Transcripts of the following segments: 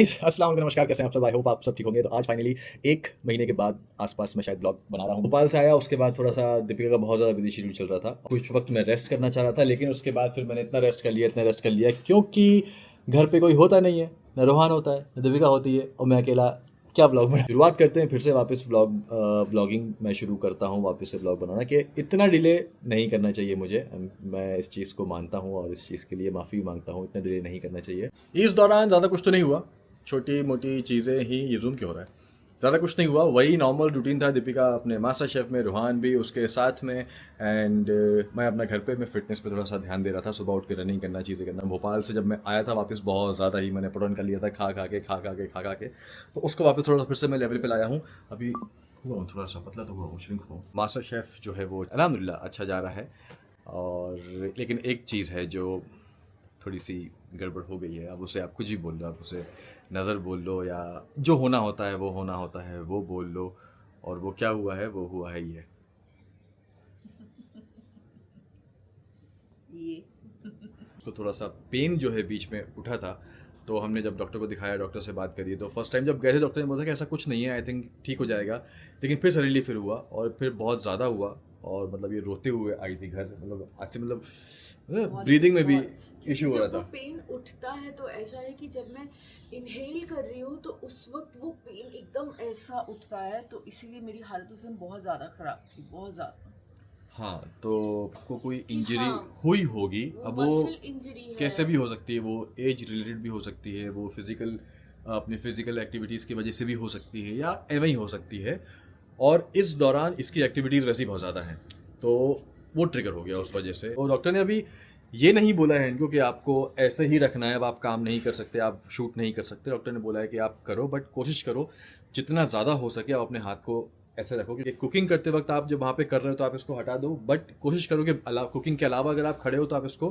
अस्सलाम वालेकुम, नमस्कार, कैसे हैं आप सब? आई होप आप सब ठीक होंगे। तो आज फाइनली 1 महीने के बाद आस-पास मैं शायद ब्लॉग बना रहा हूँ। भोपाल से आया, उसके बाद थोड़ा-सा दीपिका का बहुत ज़्यादा बिज़ी शेड्यूल चल रहा था। कुछ वक़्त मैं रेस्ट करना चाह रहा था, लेकिन उसके बाद फिर मैंने इतना रेस्ट कर लिया क्योंकि घर पे कोई होता नहीं है। ना रोहान होता है, ना दीपिका होती है और मैं अकेला क्या ब्लॉग बना। शुरुआत करते हैं फिर से वापस ब्लॉगिंग मैं शुरू करता हूँ वापस से ब्लॉग बनाना कि इतना डिले नहीं करना चाहिए मुझे। मैं इस चीज़ को मानता हूँ और इस चीज़ के लिए माफ़ी मांगता हूँ, इतना डिले नहीं करना चाहिए। इस दौरान ज़्यादा कुछ तो नहीं हुआ, छोटी-मोटी चीज़ें ही। ये ज़ूम क्यों हो रहा है? ज़्यादा कुछ नहीं हुआ, वही नॉर्मल रूटीन था। दीपिका अपने मास्टर शेफ़ में, रूहान भी उसके साथ में एंड मैं अपना घर पे मैं फ़िटनेस पे थोड़ा-सा ध्यान दे रहा था। सुबह उठ के रनिंग करना, चीज़ें करना। भोपाल से जब मैं आया था वापस बहुत ज़्यादा ही मैंने पुट ऑन कर लिया था खा-खा के। तो उसको वापस थोड़ा-सा फिर से मैं लेवल पे लाया हूँ। अभी हुआ हूँ थोड़ा-सा पतला तो हुआ हूँ, श्रिंक हुआ हूँ। मास्टर शेफ़ जो है वो अल्हम्दुलिल्लाह अच्छा जा रहा है और लेकिन एक चीज़ है जो थोड़ी-सी गड़बड़ हो गई है। अब उसे आप कुछ भी बोल लो, आप उसे नज़र बोल लो या जो होना होता है वो होना होता है, वो बोल लो और वो क्या हुआ है, वो हुआ है ये। उसको थोड़ा-सा पेन जो है बीच में उठा था, तो हमने जब डॉक्टर को दिखाया, डॉक्टर से बात करी, तो फर्स्ट टाइम जब गए थे डॉक्टर ने बोला कि ऐसा कुछ नहीं है, आई थिंक ठीक हो जाएगा। लेकिन फिर सडनली फिर हुआ और फिर बहुत ज़्यादा हुआ और मतलब ये रोते हुए आई थी घर, मतलब आज से मतलब ब्रीदिंग में भी क्योंकि इश्यू हो रहा जब वो था। पेन उठता है तो ऐसा है कि जब मैं इनहेल कर रही हूँ तो उस वक्त वो पेन एकदम ऐसा उठता है, तो इसीलिए मेरी हालत उस दिन बहुत ज़्यादा ख़राब थी, बहुत ज़्यादा। हाँ, तो आपको कोई कि इंजरी हाँ, हुई होगी। वो अब वो मसल इंजरी है। कैसे भी हो सकती है, वो एज रिलेटेड भी हो सकती है, वो फिज़िकल अपनी फ़िज़िकल एक्टिविटीज़ की वजह से भी हो सकती है या एवं ही हो सकती है। और इस दौरान इसकी एक्टिविटीज़ वैसे ही बहुत ज़्यादा हैं, तो वो ट्रिगर हो गया उस वजह से। तो डॉक्टर ने अभी ये नहीं बोला है इनको कि आपको ऐसे ही रखना है, अब आप काम नहीं कर सकते, आप शूट नहीं कर सकते। डॉक्टर ने बोला है कि आप करो बट कोशिश करो जितना ज़्यादा हो सके आप अपने हाथ को ऐसे रखो कि कुकिंग करते वक्त आप जब वहाँ पे कर रहे हो तो आप इसको हटा दो, बट कोशिश करो कि कुकिंग के अलावा अगर आप खड़े हो तो आप इसको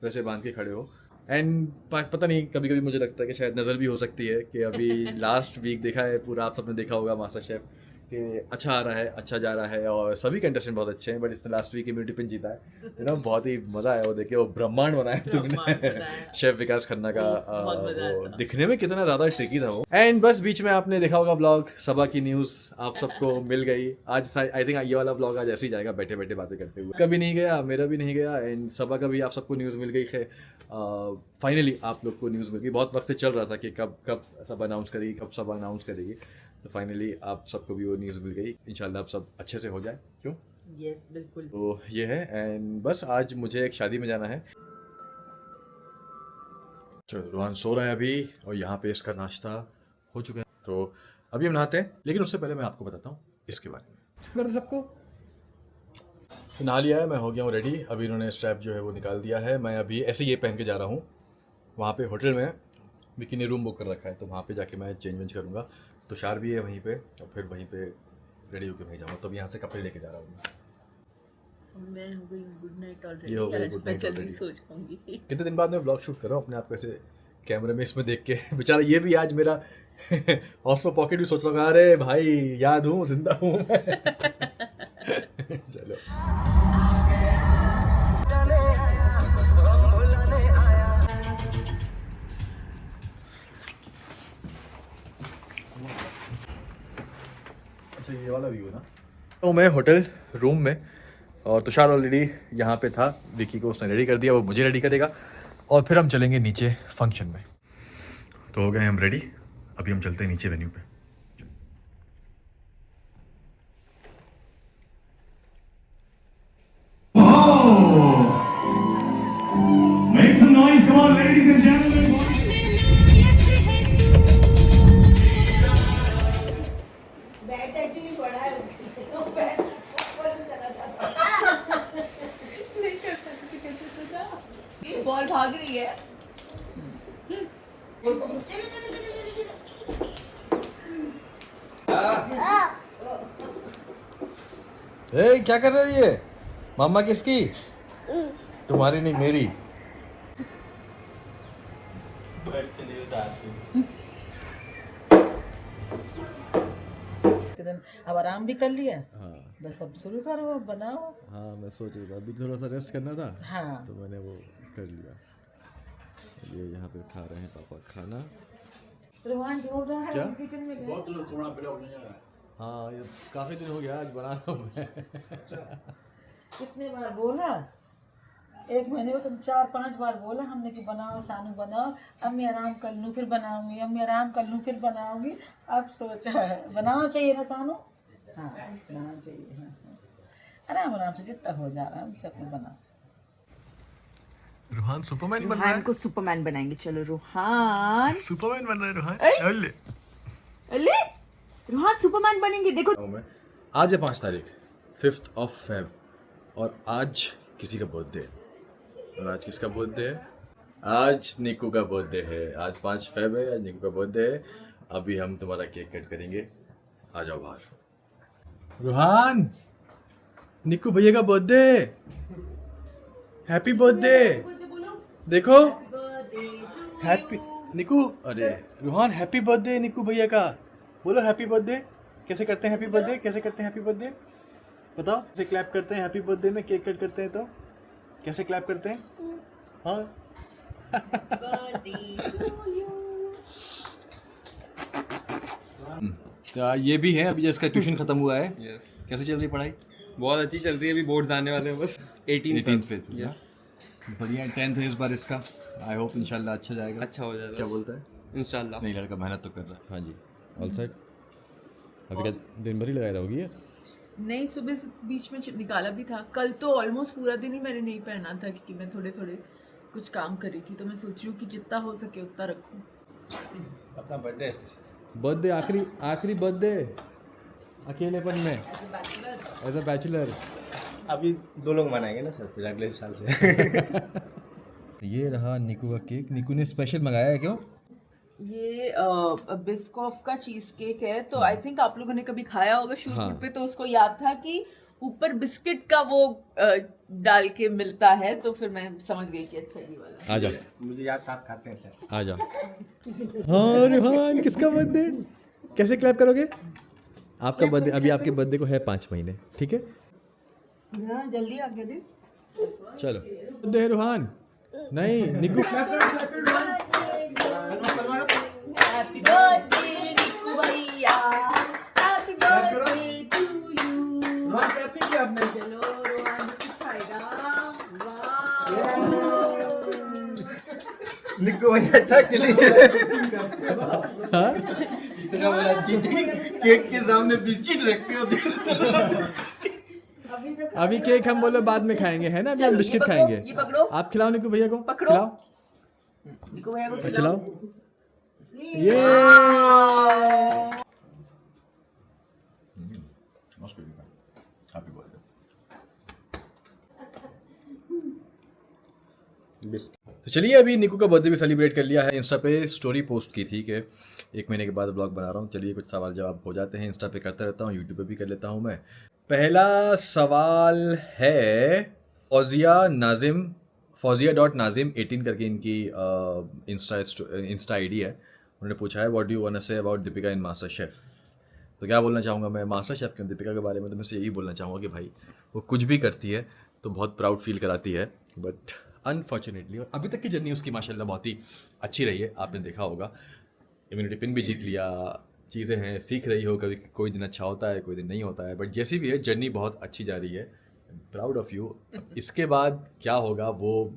वैसे बांध के खड़े हो। एंड पता नहीं, कभी कभी मुझे लगता है कि शायद नज़र भी हो सकती है कि अभी लास्ट वीक देखा है पूरा, आप सबने देखा होगा मास्टर शेफ कि अच्छा आ रहा है, अच्छा जा रहा है और सभी कंटेस्टेंट बहुत अच्छे हैं, बट इसने लास्ट वीक इम्यूनिटी पिन जीता है। बहुत ही मज़ा आया वो देखे, वो ब्रह्मांड बनाया ब्रह्मांड तुमने बनाया। शेफ विकास खन्ना का। ओह, बहुत मजा वो आता। दिखने में कितना ज़्यादा ट्रिकी था वो। एंड बस बीच में आपने देखा होगा ब्लॉग, सबा की न्यूज़ आप सबको मिल गई आज। आई थिंक ये वाला ब्लॉग आज ऐसे ही जाएगा, बैठे बैठे बातें करते हुए। कभी नहीं गया, मेरा भी नहीं गया एंड सबा का भी आप सबको न्यूज़ मिल गई है। फाइनली आप लोग को न्यूज़ मिल गई। बहुत वक्त से चल रहा था कि कब कब सब अनाउंस करेगी, कब सब अनाउंस करेगी। तो फाइनली आप सबको भी वो न्यूज़ मिल गई। इंशाल्लाह अब सब अच्छे से हो जाए, क्यों? यस, बिल्कुल। तो ये है एंड बस आज मुझे एक शादी में जाना है। चलो, रोहन सो रहा है अभी और यहाँ पे इसका नाश्ता हो चुका है, तो अभी हम नहाते हैं। लेकिन उससे पहले मैं आपको बताता हूँ इसके बारे में। कर दो सबको। तो नहा लिया है, मैं हो गया हूँ रेडी। अभी इन्होंने स्ट्रैप जो है वो निकाल दिया है। मैं अभी ऐसे ये पहन के जा रहा हूँ। वहाँ पे होटल में विकी ने रूम बुक कर रखा है, तो वहाँ पे जाके मैं चेंज वेंज करूँगा। तुषार भी है वहीं पे और फिर वहीं पे रेडी होकर वहीं जाऊँगा। तो अभी यहाँ से कपड़े लेके जा रहा हूँ मैं हो गई गुड नाइट ये हो ऑलरेडी, गई आज गुड मैं नाइट जल्दी ऑलरेडी। सो जाऊंगी। कितने दिन बाद मैं ब्लॉग शूट कर रहा हूँ अपने आप को ऐसे कैमरे में इसमें देख के। बेचारा ये भी आज मेरा हॉस्पो पॉकेट भी सोच रहा, अरे भाई याद हूँ, जिंदा हूँ मैं। चलो। अच्छा, ये वाला व्यू है ना। तो मैं होटल रूम में और तुषार ऑलरेडी यहाँ पे था। विकी को उसने रेडी कर दिया, वो मुझे रेडी करेगा और फिर हम चलेंगे नीचे फंक्शन में। तो हो गए हम रेडी, अभी हम चलते हैं नीचे वेन्यू पे। Make some noise, come on, ladies and gentlemen. Bat actually बड़ा है, वो बैट ऊपर से चला जाता नहीं कर सकती, कैसे सोचा? ये बॉल भाग रही है। ए, क्या कर रही है? मामा किसकी? तुम्हारी नहीं, मेरी। अब आराम भी कर लिया। हाँ बस अब शुरू करो, अब बनाओ। हाँ, मैं सोच रहा था अभी थोड़ा सा रेस्ट करना था, हाँ। तो मैंने वो कर लिया। ये यहाँ पे खा रहे हैं पापा खाना। रोहन ढूंढ रहा है क्या? किचन में गया। बहुत लोग थोड़ा ब्लॉग नहीं आ रहा है। हाँ ये काफ़ी दिन हो गया, आज बना रहा हूँ मैं। कितने बार बोला, एक महीने में तुम 4-5 बार बोला हमने कि बनाओ सानू बनाओ, अम्मी आराम कर लूँ फिर बनाऊंगी, अम्मी आराम कर लूँ फिर बनाऊंगी। अब सोचा है बनाना चाहिए ना सानू। हाँ बनाना चाहिए। हाँ हाँ। आराम आराम से जितना हो जा आराम से अपने बनाओ। रूहान सुपरमैन बन रहा रूहान है। को सुपरमैन बनाएंगे। चलो रूहान, सुपरमैन बन रहा है रूहान। अले रूहान सुपरमैन बनेंगे। देखो मैं आज है 5 तारीख 5th of Feb और आज किसी का बर्थडे है। और आज किसका बर्थडे है? आज निक्कू का बर्थडे है। आज 5 फेब है, आज निक्कू का बर्थडे है। अभी हम तुम्हारा केक कट करेंगे, आ जाओ बाहर। रूहान, निक्कू भैया का बर्थडे, हैप्पी बर्थडे। देखो हैप्पी निक्कू, अरे रूहान हैप्पी बर्थडे निक्कू भैया का। बोलो हैप्पी बर्थडे। कैसे करते हैं हैप्पी बर्थडे? कैसे करते हैं हैप्पी बर्थडे? बताओ कैसे क्लैप करते हैं हैप्पी बर्थडे में? केक कट करते हैं तो कैसे क्लैप करते हैं? हाँ तो ये भी है, अभी जिसका ट्यूशन खत्म हुआ है। कैसे चल रही है पढ़ाई? बहुत अच्छी चल रही है। अभी बोर्ड्स आने वाले हैं बस 18th पे। बढ़िया 10th है इस बार इसका। आई होप इंशाल्लाह अच्छा जाएगा। अच्छा हो जाएगा क्या बोलता है? इंशाल्लाह। नहीं लड़का मेहनत तो कर रहा है। हाँ जी ऑल साइड। अभी क्या दिन भर ही लगाए रहोगी ये? नहीं, सुबह से बीच में निकाला भी था। कल तो ऑलमोस्ट पूरा दिन ही मैंने नहीं पहना था क्योंकि मैं थोड़े थोड़े कुछ काम कर रही थी, तो मैं सोच रही हूँ कि जितना हो सके उतना रखूँ। अपना बर्थडे बर्थडे आखिरी बर्थडे अकेलेपन में एज अ बैचलर। अभी 2 लोग मनाएंगे ना सर, फिर अगले साल से। ये रहा निकू का केक। निकू ने स्पेशल मंगाया है क्यों? ये बिस्कॉफ का चीज केक है, तो आई थिंक आप लोगों ने कभी खाया होगा शूट हाँ। पे, तो उसको याद था कि ऊपर बिस्किट का वो डाल के मिलता है, तो फिर मैं समझ गई कि अच्छा ये वाला। आ जा मुझे याद था आप खाते हैं सर। आ जा। हाँ रूहान किसका बर्थडे? कैसे क्लैप करोगे? आपका बर्थडे अभी आपके बर्थडे को है 5 महीने, ठीक है? हाँ, जल्दी आ गया दे। चलो बर्थडे है रूहान। नहीं निकू क्लैप करो। हैप्पी बर्थडे निक्कू भैया, हैप्पी बर्थडे टू यू। चलो रोहन बिस्किट खाएगा। निक्को भैया अच्छा के लिए इतना बड़ा केक के सामने बिस्किट रखे होते। अभी केक हम बोलो बाद में खाएंगे, है ना? अभी हम चलो, बिस्किट ये पकड़ो, खाएंगे। ये पकड़ो। आप खिलाओ निकू भैया को। पकड़ो। खिलाओ निक्कू भैया को खिलाओ। खिलाओ। ये हैप्पी बर्थडे। तो चलिए अभी निकू का बर्थडे भी सेलिब्रेट कर लिया है। इंस्टा पे स्टोरी पोस्ट की थी कि 1 महीने के बाद ब्लॉग बना रहा हूँ। चलिए कुछ सवाल जवाब हो जाते हैं। इंस्टा पे करता रहता हूँ, यूट्यूब पे भी कर लेता हूँ मैं। पहला सवाल है फौजिया.नाजिम 18 करके इनकी इंस्टा आईडी है। उन्होंने पूछा है what do you want to say about Deepika in MasterChef. तो क्या बोलना चाहूँगा मैं मास्टर शेफ के दीपिका के बारे में? तो मैं से यही बोलना चाहूँगा कि भाई वो कुछ भी करती है तो बहुत प्राउड फील कराती है, बट अनफॉर्चुनेटली और अभी तक की जर्नी उसकी माशाल्लाह बहुत ही अच्छी रही है। आपने देखा होगा इम्यूनिटी पिन भी जीत लिया, चीज़ें हैं, सीख रही हो। कभी कोई दिन अच्छा होता है, कोई दिन नहीं होता है, बट जैसी भी है जर्नी बहुत अच्छी जा रही है। Proud of you. इसके बाद क्या होगा वो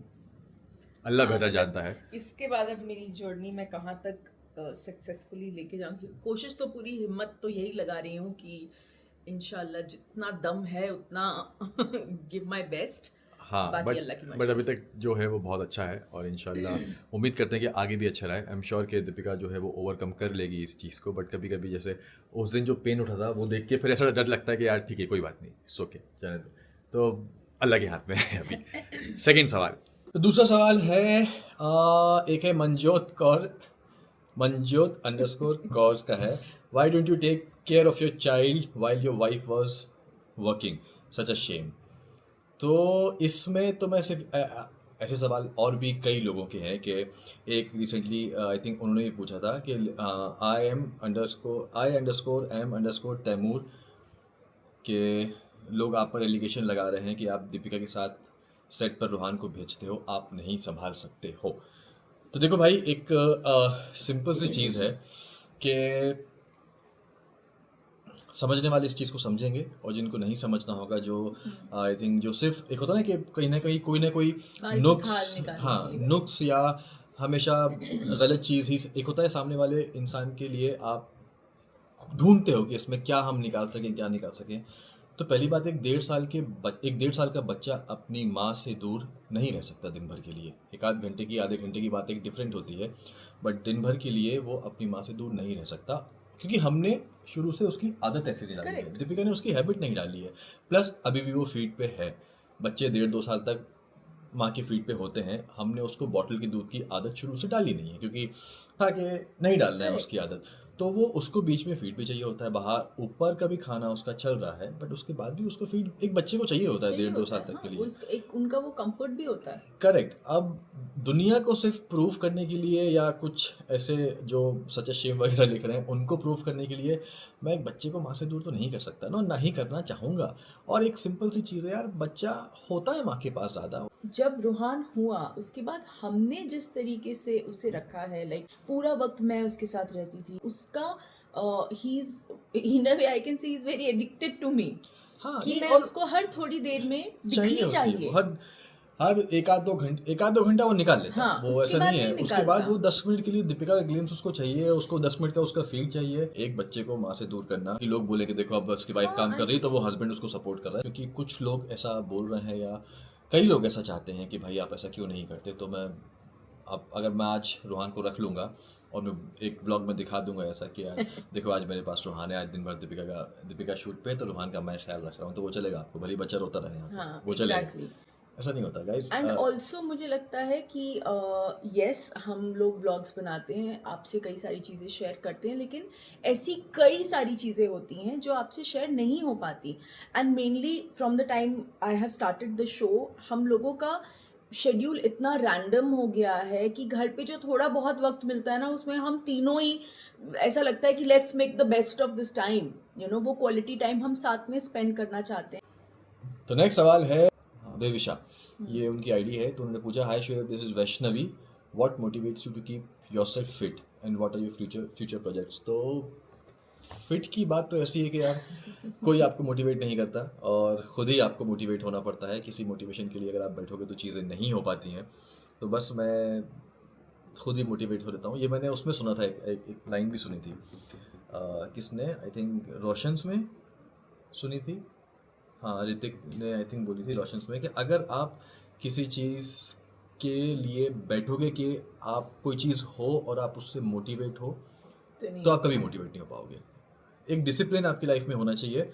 अल्लाह बेहतर जानता है। इसके बाद अब मेरी जर्नी मैं कहाँ तक सक्सेसफुली लेके जाऊंगी, कोशिश तो पूरी हिम्मत तो यही लगा रही हूँ कि इंशाल्लाह जितना दम है उतना गिव माय बेस्ट। हाँ बाकी अल्लाह की बट मर्जी। अभी तक जो है वो बहुत अच्छा है और इंशाल्लाह उम्मीद करते हैं कि आगे भी अच्छा रहे। आई एम श्योर कि दीपिका जो है वो ओवरकम कर लेगी इस चीज़ को। बट कभी कभी जैसे उस दिन जो पेन उठा था वो देख के फिर ऐसा डर लगता है कि यार ठीक है कोई बात नहीं, इट्स ओके, जाने दो। तो अल्लाह के हाथ में है अभी। सेकेंड सवाल। तो दूसरा सवाल है एक है मंजोत_कौर का है। Why don't you take care of your child while your wife was working, such a shame. तो इसमें तो मैं सिर्फ ऐसे सवाल और भी कई लोगों के हैं कि एक रिसेंटली आई थिंक उन्होंने भी पूछा था कि I_am_तैमूर के लोग आप पर एलिगेशन लगा रहे हैं कि आप दीपिका के साथ सेट पर रूहान को भेजते हो, आप नहीं संभाल सकते हो। तो तो देखो भाई, एक सिंपल सी चीज़ है कि समझने वाले इस चीज़ को समझेंगे, और जिनको नहीं समझना होगा, जो आई थिंक जो सिर्फ एक होता है ना कि कहीं ना कहीं कोई ना कोई खाल की नुक्स, खाल निकालने हाँ के लिए। नुक्स, या हमेशा गलत चीज़ ही एक होता है सामने वाले इंसान के लिए, आप ढूंढते हो कि इसमें क्या हम निकाल सकें, क्या निकाल सकें। तो पहली बात, एक 1.5 साल का बच्चा अपनी माँ से दूर नहीं रह सकता दिन भर के लिए। एक आध घंटे की, आधे घंटे की बात एक डिफरेंट होती है, बट दिन भर के लिए वो अपनी माँ से दूर नहीं रह सकता, क्योंकि हमने शुरू से उसकी आदत ऐसे नहीं डाली है। Correct. दीपिका ने उसकी हैबिट नहीं डाली है। प्लस अभी भी वो फीड पे है। बच्चे 1.5-2 साल तक माँ के फीड पे होते हैं। हमने उसको बॉटल के दूध की आदत शुरू से डाली नहीं है, क्योंकि था कि नहीं डालना है Correct. उसकी आदत। तो वो उसको बीच में फीड भी चाहिए होता है, बाहर ऊपर का भी खाना उसका चल रहा है, बट उसके बाद भी उसको फीड एक बच्चे को चाहिए होता है चाहिए 1.5-2 होता साल है, तक हाँ, के लिए। उस एक उनका वो कंफर्ट भी होता है। करेक्ट। अब दुनिया को सिर्फ प्रूव करने के लिए, या कुछ ऐसे जो सच शेम वगैरह लिख रहे हैं उनको प्रूव करने के लिए, मैं एक बच्चे को माँ से दूर तो नहीं कर सकता ना ही करना चाहूँगा। और एक सिंपल सी चीज़ है यार, बच्चा होता है माँ के पास ज़्यादा। जब रूहान हुआ उसके बाद हमने जिस तरीके से उसे रखा है, लाइक पूरा वक्त मैं उसके साथ रहती थी, उसका he is in a way I can see is very addicted to me, हाँ, कि नहीं, मैं और उसको हर थोड़ी देर में चाहिए दिखनी होती है चाहिए। वो, हर एक आध दो घंटा वो निकाल लेता है। हाँ, वो उसके ऐसा बाद नहीं है। नहीं उसके बाद निकालता। वो 10 मिनट के लिए दीपिका का ग्लिम्स उसको चाहिए, उसको 10 मिनट का उसका फीड चाहिए। एक बच्चे को माँ से दूर करना, कि लोग बोले कि देखो अब उसकी वाइफ हाँ, काम कर रही है तो वो हस्बैंड उसको सपोर्ट कर रहा है, क्योंकि कुछ लोग ऐसा बोल रहे हैं, या कई लोग ऐसा चाहते हैं कि भाई आप ऐसा क्यों नहीं करते। तो मैं, अब अगर मैं आज रूहान को रख लूँगा और मैं एक ब्लॉग में दिखा दूंगा ऐसा कि यार देखो आज मेरे पास रूहान है, आज दिन भर दीपिका शूट पे है, तो रूहान का मैं ख्याल रख रहा हूँ, तो वो चलेगा आपको, भले ही बच्चा रोता रहे यहाँ पे, हाँ, वो चलेगा। एग्जैक्टली। ऐसा नहीं होता गाइस। एंड ऑल्सो मुझे लगता है कि यस, हम लोग व्लॉग्स बनाते हैं, आपसे कई सारी चीज़ें शेयर करते हैं, लेकिन ऐसी कई सारी चीज़ें होती हैं जो आपसे शेयर नहीं हो पाती। And mainly from the time I have started the show, हम लोगों का शेड्यूल इतना रैंडम हो गया है कि घर पे जो थोड़ा बहुत वक्त मिलता है ना, उसमें हम तीनों ही ऐसा लगता है कि let's make the best of this time, you know, वो क्वालिटी टाइम हम साथ में स्पेंड करना चाहते हैं। तो नेक्स्ट सवाल है देविशा, ये उनकी आईडी है। तो उन्होंने पूछा, hi Shoaib, this is Vaishnavi, what motivates you to keep yourself fit and what are your future projects. तो फिट की बात तो ऐसी है कि यार कोई आपको मोटिवेट नहीं करता, और ख़ुद ही आपको मोटिवेट होना पड़ता है। किसी मोटिवेशन के लिए अगर आप बैठोगे तो चीज़ें नहीं हो पाती हैं। तो बस मैं खुद ही मोटिवेट हो लेता हूँ। ये मैंने उसमें सुना था, एक लाइन भी सुनी थी, किसने, आई थिंक रोशंस में सुनी थी, हाँ ऋतिक ने आई थिंक बोली थी रोशंस में, कि अगर आप किसी चीज़ के लिए बैठोगे कि आप कोई चीज़ हो और आप उससे मोटिवेट हो, तो आप कभी मोटिवेट नहीं हो पाओगे। एक डिसिप्लिन आपकी लाइफ में होना चाहिए,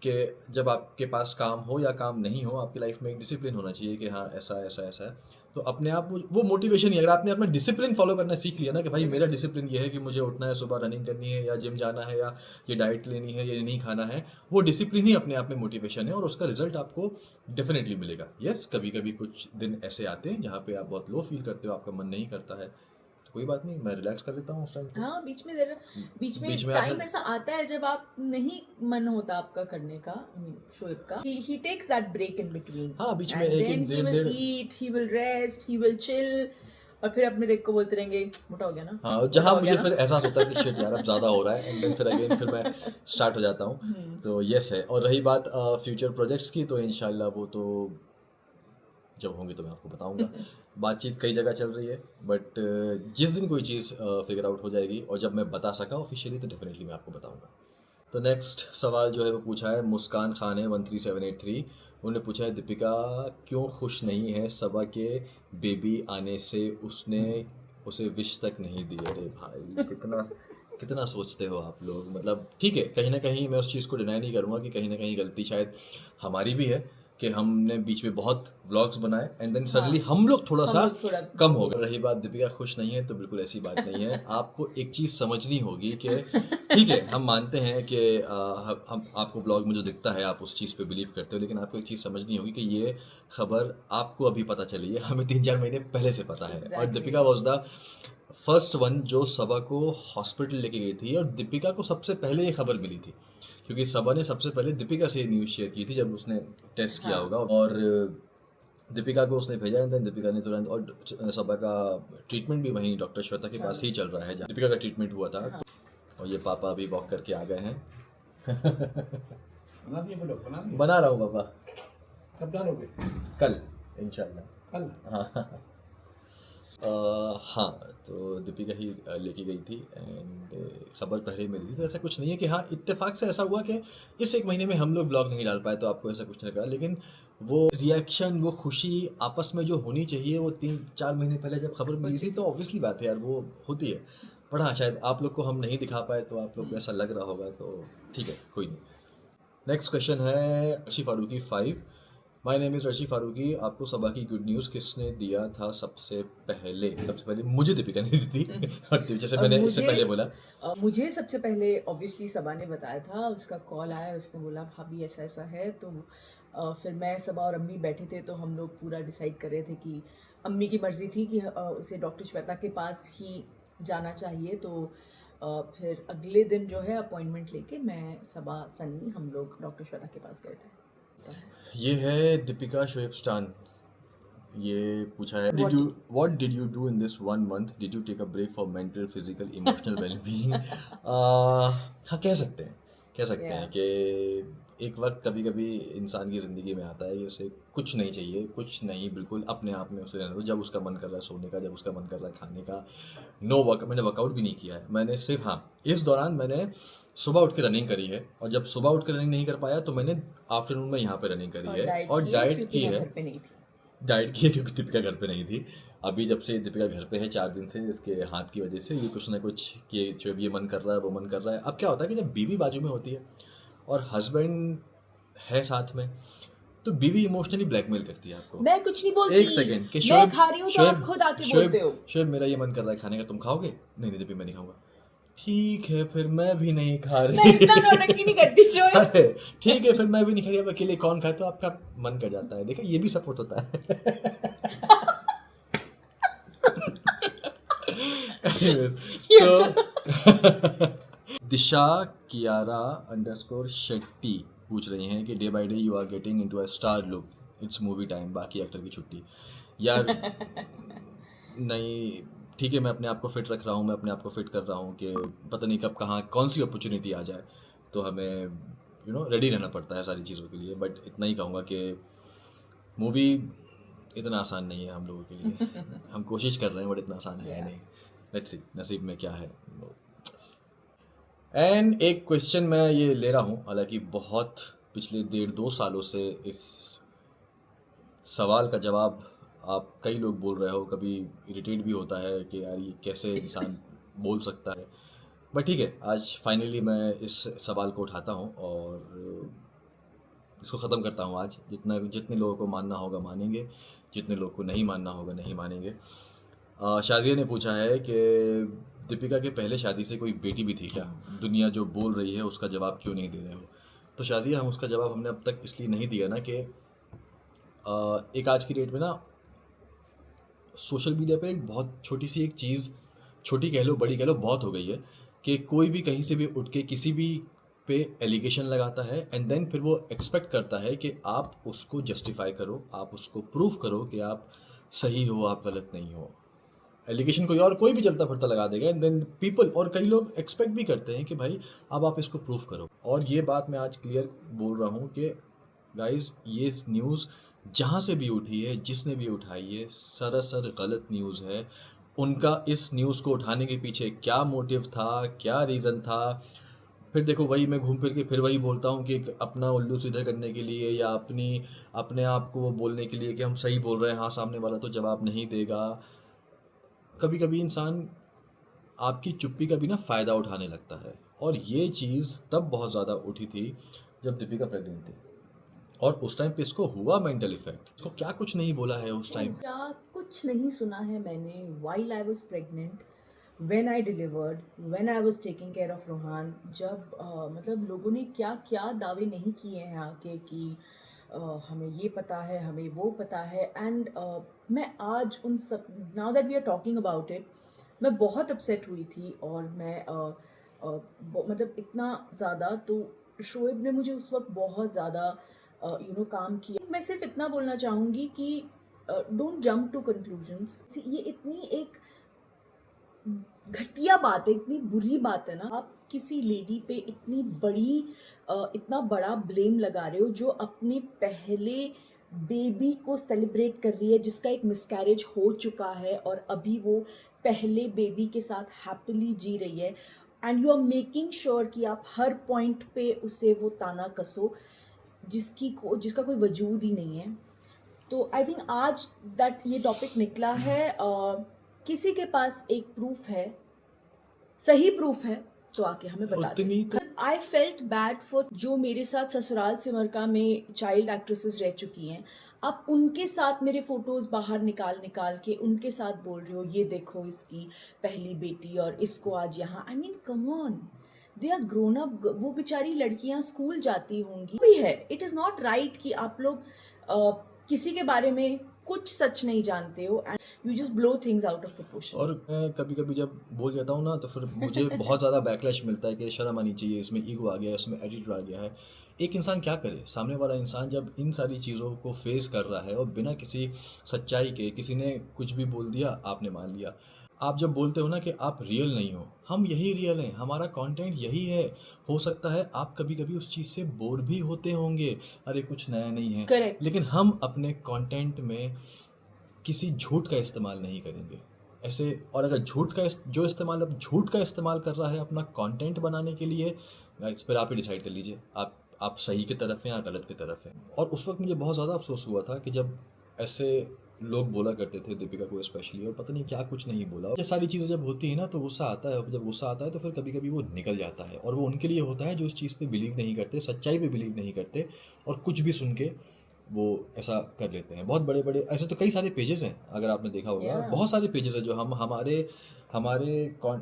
कि जब आपके पास काम हो या काम नहीं हो, आपकी लाइफ में एक डिसिप्लिन होना चाहिए कि हाँ ऐसा ऐसा ऐसा है। तो अपने आप वो मोटिवेशन ही, अगर आपने अपना डिसिप्लिन फॉलो करना सीख लिया ना, कि भाई मेरा डिसिप्लिन ये है कि मुझे उठना है, सुबह रनिंग करनी है, या जिम जाना है, या ये डाइट लेनी है, ये नहीं खाना है, वो डिसिप्लिन ही अपने आप में मोटिवेशन है, और उसका रिजल्ट आपको डेफिनेटली मिलेगा। यस, कभी कभी कुछ दिन ऐसे आते हैं जहाँ पे आप बहुत लो फील करते हो, आपका मन नहीं करता है, तो कोई बात नहीं, मैं रिलैक्स कर लेता हूँ उस टाइम पे। हाँ, बीच में बीच में टाइम आपने- ऐसा आता है जब आप नहीं मन होता आपका करने का, शोएब का, he takes that break in between. हाँ, बीच में एक ही विल डेढ़ eat, he will rest, he will chill, और फिर अपने देख को बोलते रहेंगे मोटा हो गया ना। हाँ, मोटा जहाँ हो गया मुझे ना। फिर एहसास होता है कि शिट यार अब ज़्यादा हो रहा है, एंड देन फिर अगेन फिर मैं स्टार्ट हो जाता हूँ। तो यस है। और रही बात फ्यूचर प्रोजेक्ट्स की, तो इंशाल्लाह वो तो जब होंगे तो मैं आपको बताऊंगा। बातचीत कई जगह चल रही है, बट जिस दिन कोई चीज़ फिगर आउट हो जाएगी और जब मैं बता सका ऑफिशियली, तो डेफिनेटली मैं आपको बताऊंगा। तो नेक्स्ट सवाल जो है वो पूछा है मुस्कान खान है 13783। उन्होंने पूछा है, दीपिका क्यों खुश नहीं है सबा के बेबी आने से, उसने उसे विश तक नहीं दी। अरे भाई, कितना सोचते हो आप लोग। मतलब ठीक है, कहीं ना कहीं मैं उस चीज़ को डिनाई नहीं करूँगा कि कहीं ना कहीं गलती शायद हमारी भी है, कि हमने बीच में बहुत व्लॉग्स बनाए एंड देन सडनली हम लोग थोड़ा सा कम हो गए। रही बात दीपिका खुश नहीं है, तो बिल्कुल ऐसी बात नहीं है। आपको एक चीज़ समझनी होगी कि ठीक है, हम मानते हैं कि हम आपको व्लॉग में जो दिखता है आप उस चीज़ पे बिलीव करते हो, लेकिन आपको एक चीज़ समझनी होगी कि ये खबर आपको अभी पता चली है, हमें 3-4 महीने पहले से पता है। और Deepika was the first one जो सबा को हॉस्पिटल लेके गई थी, और दीपिका को सबसे पहले ये खबर मिली थी, क्योंकि सबा ने सबसे पहले दीपिका से न्यूज़ शेयर की थी जब उसने टेस्ट किया होगा। और दीपिका को उसने भेजा एंड देन दीपिका ने तुरंत, और सबा का ट्रीटमेंट भी वहीं डॉक्टर श्वेता के पास ही चल रहा है जहाँ दीपिका का ट्रीटमेंट हुआ था। और ये पापा अभी वॉक करके आ गए हैं। बना दिए ब्लॉग, बना दिए। बना रहा हूँ पापा, कब डालोगे? कल इंशाल्लाह। कल। हाँ हाँ, तो दीपिका ही लेके गई थी एंड ख़बर पहले ही मिली थी, तो ऐसा कुछ नहीं है कि हाँ इत्तेफाक से ऐसा हुआ कि इस एक महीने में हम लोग ब्लॉग नहीं डाल पाए तो आपको ऐसा कुछ नहीं लगा, लेकिन वो रिएक्शन, वो खुशी आपस में जो होनी चाहिए वो 3-4 महीने पहले जब खबर मिली थी तो ऑब्वियसली बात है यार, वो होती है। पर हाँ, शायद आप लोग को हम नहीं दिखा पाए तो आप लोग को ऐसा लग रहा होगा, तो ठीक है, कोई नहीं। नेक्स्ट क्वेश्चन है रशी फारूकी 5। माय नेम इज़ रशी फारूकी। आपको सबा की गुड न्यूज़ किसने दिया था सबसे पहले? सबसे पहले मुझे दीपिका ने दी थी और जैसे और मैंने इससे पहले बोला, मुझे सबसे पहले ऑब्वियसली सबा ने बताया था, उसका कॉल आया, उसने बोला भाभी ऐसा ऐसा है, तो फिर मैं, सबा और अम्मी बैठे थे तो हम लोग पूरा डिसाइड कर रहे थे कि अम्मी की मर्ज़ी थी कि उसे डॉक्टर श्वेता के पास ही जाना चाहिए, तो फिर अगले दिन जो है अपॉइंटमेंट लेके मैं, सबा, सनी, हम लोग डॉक्टर श्वेता के पास गए थे। ये है दीपिका शोएब स्टान। ये पूछा है, what did you do in this 1 month? Did you take a break for mental, physical, emotional wellbeing? हाँ, कह सकते हैं कि एक वक्त कभी कभी इंसान की ज़िंदगी में आता है कि उसे कुछ नहीं चाहिए, कुछ नहीं, बिल्कुल अपने आप में उसे रहने दो। जब उसका मन कर रहा है सोने का, जब उसका मन कर रहा है खाने का, मैंने वर्कआउट भी नहीं किया है। मैंने सिर्फ, हाँ, इस दौरान मैंने सुबह उठ के रनिंग करी है, और जब सुबह उठ के रनिंग नहीं कर पाया तो मैंने आफ्टरनून में यहाँ पे रनिंग करी है, और डाइट की है। घर पे नहीं थी। डाइट की है क्योंकि दीपिका घर पे नहीं थी। अभी जब से दीपिका घर पे है 4 दिन से, इसके हाथ की वजह से ये कुछ ना कुछ, कि जब ये मन कर रहा है वो मन कर रहा है। अब क्या होता है कि जब बीवी बाजू में होती है और हस्बैंड है साथ में, तो बीवी इमोशनली ब्लैकमेल करती है आपको। मैं कुछ नहीं बोलती। एक सेकंड कि मैं खा रही हूँ तो आप खुद आके बोलते हो। शोएब मेरा ये मन कर रहा है खाने का, तुम खाओगे? नहीं नहीं दीपी, मैं नहीं खाऊंगा। ठीक है फिर मैं भी नहीं खा मैं रही। इतना नौटंकी नहीं करती शोएब। अरे ठीक है फिर मैं भी नहीं खा रही, अब अकेले कौन खाए, तो आपका मन कर जाता है। देखा, ये भी सपोर्ट होता है। ये तो दिशा कियारा _ शेट्टी पूछ रही हैं कि day by day you are getting into a star look, it's movie time, बाकी एक्टर की छुट्टी। यार नहीं, ठीक है, मैं अपने आप को फिट रख रहा हूँ, मैं अपने आप को फिट कर रहा हूँ कि पता नहीं कब कहाँ कौन सी अपॉर्चुनिटी आ जाए, तो हमें रेडी रहना पड़ता है सारी चीज़ों के लिए। बट इतना ही कहूँगा कि मूवी इतना आसान नहीं है हम लोगों के लिए। हम कोशिश कर रहे हैं बट इतना आसान है नहीं। लेट्स सी नसीब में क्या है। एंड एक क्वेश्चन मैं ये ले रहा हूँ, हालांकि बहुत पिछले 1.5-2 सालों से इस सवाल का जवाब आप कई लोग बोल रहे हो, कभी इरिटेट भी होता है कि यार ये कैसे इंसान बोल सकता है। बट ठीक है, आज फाइनली मैं इस सवाल को उठाता हूँ और इसको ख़त्म करता हूँ आज। जितने लोगों को मानना होगा मानेंगे, जितने लोगों को नहीं मानना होगा नहीं मानेंगे। शाजिया ने पूछा है कि दीपिका के पहले शादी से कोई बेटी भी थी क्या? दुनिया जो बोल रही है उसका जवाब क्यों नहीं दे रहे हो? तो शाजिया, हम उसका जवाब हमने अब तक इसलिए नहीं दिया ना कि एक आज की डेट में ना सोशल मीडिया पे एक बहुत छोटी सी एक चीज़, छोटी कह लो बड़ी कह लो, बहुत हो गई है कि कोई भी कहीं से भी उठ के किसी भी पे एलिगेशन लगाता है एंड देन फिर वो एक्सपेक्ट करता है कि आप उसको जस्टिफाई करो, आप उसको प्रूव करो कि आप सही हो, आप गलत नहीं हो। एलिगेशन कोई और कोई भी चलता फिरता लगा देगा एंड देन पीपल, और कई लोग एक्सपेक्ट भी करते हैं कि भाई अब आप इसको प्रूव करो। और ये बात मैं आज क्लियर बोल रहा हूँ कि गाइज, ये न्यूज़ जहाँ से भी उठी है, जिसने भी उठाई है, सरासर गलत न्यूज़ है। उनका इस न्यूज़ को उठाने के पीछे क्या मोटिव था, क्या रीज़न था, फिर देखो वही मैं घूम फिर के फिर वही बोलता हूँ कि एक अपना उल्लू सीधा करने के लिए या अपने आप को वो बोलने के लिए कि हम सही बोल रहे हैं, हाँ सामने वाला तो जवाब नहीं देगा। कभी कभी इंसान आपकी चुप्पी का भी ना फ़ायदा उठाने लगता है, और ये चीज़ तब बहुत ज़्यादा उठी थी जब दीपिका प्रेग्नेंट थी, और उस टाइम पे इसको हुआ मेंटल इफेक्ट। इसको क्या कुछ नहीं बोला है उस टाइम। क्या कुछ नहीं सुना है मैंने। While I was pregnant, when I delivered, when I was taking care of Rohan, जब मतलब लोगों ने क्या क्या दावे नहीं किए हैं आके कि हमें ये पता है, हमें वो पता है। एंड मैं आज उन सब, now that we are talking about it, मैं बहुत अपसेट हुई थी। और मैं मतलब इतना ज़्यादा, तो शोएब ने मुझे उस वक्त बहुत ज़्यादा काम किया। मैं सिर्फ इतना बोलना चाहूँगी कि डोंट जंप टू कंक्लूजन्स। ये इतनी एक घटिया बात है, इतनी बुरी बात है ना, आप किसी लेडी पे इतना बड़ा ब्लेम लगा रहे हो जो अपने पहले बेबी को सेलिब्रेट कर रही है, जिसका एक मिसकैरेज हो चुका है और अभी वो पहले बेबी के साथ हैप्पीली जी रही है, and you are making sure कि आप हर पॉइंट पे उसे वो ताना कसो जिसका कोई वजूद ही नहीं है। तो आई थिंक आज दैट ये टॉपिक निकला है, किसी के पास एक प्रूफ है, सही प्रूफ है, तो आके हमें बता दो। आई फेल्ट बैड फॉर जो मेरे साथ ससुराल सिमरका में चाइल्ड एक्ट्रेसेस रह चुकी हैं। आप उनके साथ मेरे फोटोज़ बाहर निकाल के उनके साथ बोल रहे हो ये देखो इसकी पहली बेटी और इसको आज यहाँ, I mean come on, they are grown up, वो बेचारी लड़कियाँ स्कूल जाती होंगी भी है। इट इज़ नॉट राइट कि आप लोग किसी के बारे में कुछ सच नहीं जानते हो and you just blow things out of proportion. और मैं कभी कभी जब बोल जाता हूँ ना तो फिर मुझे बहुत ज़्यादा बैकलैश मिलता है कि शर्म आनी चाहिए, इसमें ईगो आ गया है, इसमें एटीट्यूड आ गया है। एक इंसान क्या करे, सामने वाला इंसान जब इन सारी चीज़ों को फेस कर रहा है और बिना किसी सच्चाई के किसी ने कुछ भी बोल दिया आपने मान लिया। आप जब बोलते हो ना कि आप रियल नहीं हो, हम यही रियल हैं, हमारा कंटेंट यही है। हो सकता है आप कभी कभी उस चीज़ से बोर भी होते होंगे, अरे कुछ नया नहीं है, Correct. लेकिन हम अपने कंटेंट में किसी झूठ का इस्तेमाल नहीं करेंगे ऐसे। और अगर जो इस्तेमाल अब झूठ का इस्तेमाल कर रहा है अपना कंटेंट बनाने के लिए, इस पर आप ही डिसाइड कर लीजिए आप सही की तरफ हैं या गलत की तरफ हैं। और उस वक्त मुझे बहुत ज़्यादा अफसोस हुआ था कि जब ऐसे लोग बोला करते थे दीपिका को स्पेशली, और पता नहीं क्या कुछ नहीं बोला। ये सारी चीज़ें जब होती है ना तो गुस्सा आता है, जब गुस्सा आता है तो फिर कभी कभी वो निकल जाता है, और वो उनके लिए होता है जो इस चीज़ पे बिलीव नहीं करते, सच्चाई पे बिलीव नहीं करते, और कुछ भी सुन के वो ऐसा कर लेते हैं। बहुत बड़े बड़े ऐसे तो कई सारे पेजेस हैं, अगर आपने देखा होगा Yeah. बहुत सारे पेजेस हैं जो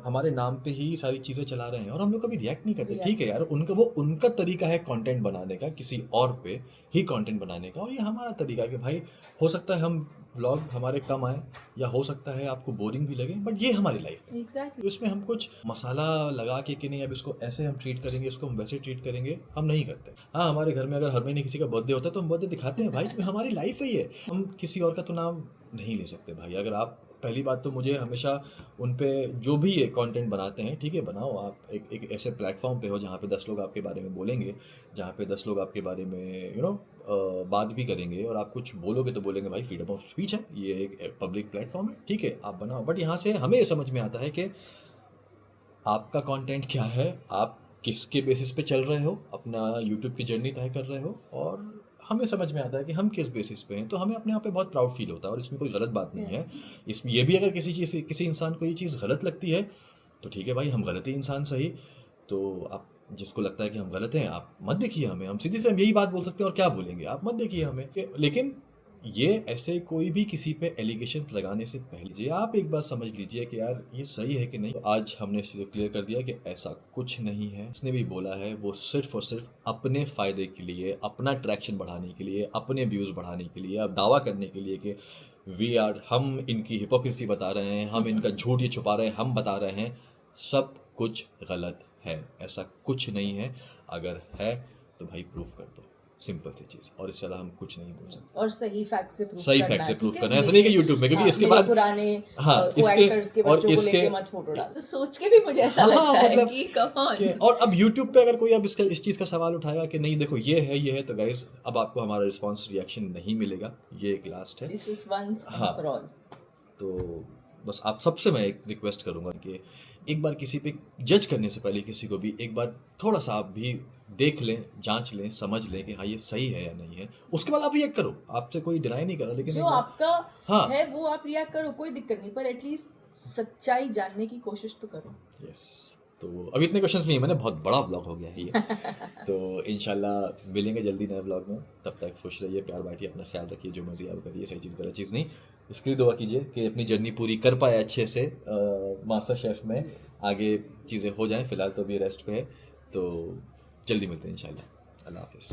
हमारे नाम पे ही सारी चीज़ें चला रहे हैं और हम लोग कभी रिएक्ट नहीं करते। ठीक है यार, उनका तरीका है कंटेंट बनाने का, किसी और पे ही कंटेंट बनाने का, और ये हमारा तरीका है कि भाई हो सकता है हम व्लॉग हमारे कम आए या हो सकता है आपको बोरिंग भी लगे, बट ये हमारी लाइफ है। एग्जैक्टली। इसमें हम कुछ मसाला लगा के कि नहीं अब इसको ऐसे हम ट्रीट करेंगे, इसको हम वैसे ट्रीट करेंगे, हम नहीं करते। हाँ, हमारे घर में अगर हर महीने किसी का बर्थडे होता है तो हम बर्थडे दिखाते हैं भाई, क्योंकि हमारी लाइफ है ये, हम किसी और का तो नाम नहीं ले सकते भाई। अगर आप पहली बात तो मुझे हमेशा उन पे जो भी ये कंटेंट बनाते हैं, ठीक है बनाओ, आप एक ऐसे प्लेटफॉर्म पे हो जहाँ पे 10 लोग आपके बारे में बोलेंगे, जहाँ पे 10 लोग आपके बारे में बात भी करेंगे, और आप कुछ बोलोगे तो बोलेंगे भाई फ्रीडम ऑफ स्पीच है, ये एक पब्लिक प्लेटफॉर्म है, ठीक है आप बनाओ। बट यहाँ से हमें ये समझ में आता है कि आपका कंटेंट क्या है, आप किसके बेसिस पे चल रहे हो, अपना यूट्यूब की जर्नी तय कर रहे हो, और हमें समझ में आता है कि हम किस बेसिस पे हैं, तो हमें अपने आप पे बहुत प्राउड फील होता है, और इसमें कोई गलत बात नहीं है। इसमें ये भी अगर किसी इंसान को ये चीज़ गलत लगती है तो ठीक है भाई, हम गलत ही इंसान सही। तो आप जिसको लगता है कि हम गलत हैं, आप मत देखिए हमें, हम सीधे से हम यही बात बोल सकते हैं, और क्या बोलेंगे, आप मत देखिए हमें। लेकिन ये ऐसे कोई भी किसी पे एलिगेशन लगाने से पहले आप एक बार समझ लीजिए कि यार ये सही है कि नहीं। तो आज हमने इस चीज़ को क्लियर कर दिया कि ऐसा कुछ नहीं है। इसने भी बोला है वो सिर्फ और सिर्फ अपने फ़ायदे के लिए, अपना ट्रैक्शन बढ़ाने के लिए, अपने व्यूज़ बढ़ाने के लिए, अब दावा करने के लिए कि हम इनकी हिपोक्रेसी बता रहे हैं, हम इनका झूठ ये छुपा रहे हैं, हम बता रहे हैं, सब कुछ गलत है। ऐसा कुछ नहीं है, अगर है तो भाई प्रूफ कर दो, सिंपल सी चीज़, और इससे ज़्यादा हम कुछ नहीं बोल सकते। और सही फैक्ट से प्रूफ सही फैक्ट से प्रूफ करना है, ऐसा नहीं कि यूट्यूब में, क्योंकि इसके बाद पुराने इसके एक्टर्स के और बच्चों को लेके मत फोटो डाल, तो सोच के भी मुझे ऐसा लगता है कि कम ऑन। और अब यूट्यूब पे अगर कोई अब इस चीज़ का सवाल उठाएगा कि नहीं देखो ये है, तो गाइस अब आपको हमारा रिस्पॉन्स रिएक्शन नहीं मिलेगा, ये एक लास्ट है। This was once for all. तो बस आप सबसे मैं एक रिक्वेस्ट करूँगा कि एक बार किसी पे जज करने से पहले किसी को भी एक बार थोड़ा सा आप भी देख लें, जांच लें, समझ लें कि हाँ ये सही है या नहीं है, उसके बाद आप रिएक्ट करो। आपसे कोई डिनाई नहीं कर रहा, लेकिन जो आपका है वो आप रिएक्ट करो, कोई दिक्कत नहीं, पर एटलीस्ट सच्चाई जानने की कोशिश तो करो। यस। तो अभी इतने क्वेश्चंस नहीं है, मैंने बहुत बड़ा ब्लॉग हो गया है ये। तो इंशाल्लाह मिलेंगे जल्दी नए ब्लॉग में, तब तक खुश रहिए, प्यार बांटिए, अपना ख्याल रखिए, जो मर्जी आप करिए, सही चीज़ गलत चीज़ नहीं। इसके लिए दुआ कीजिए कि अपनी जर्नी पूरी कर पाए अच्छे से, मास्टर शेफ में आगे चीज़ें हो जाएं। फ़िलहाल तो अभी रेस्ट पे है, तो जल्दी मिलते हैं इंशाल्लाह। अल्लाह हाफिज़।